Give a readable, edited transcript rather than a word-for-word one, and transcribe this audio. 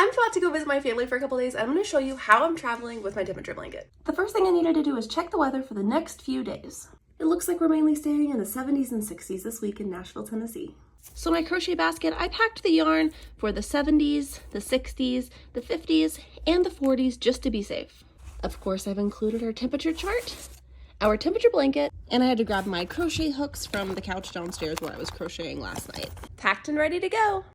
I'm about to go visit my family for a couple days, and I'm going to show you how I'm traveling with my temperature blanket. The first thing I needed to do is check the weather for the next few days. It looks like we're mainly staying in the 70s and 60s this week in Nashville, Tennessee. So my crochet basket, I packed the yarn for the 70s, the 60s, the 50s, and the 40s just to be safe. Of course, I've included our temperature chart, our temperature blanket, and I had to grab my crochet hooks from the couch downstairs where I was crocheting last night. Packed and ready to go.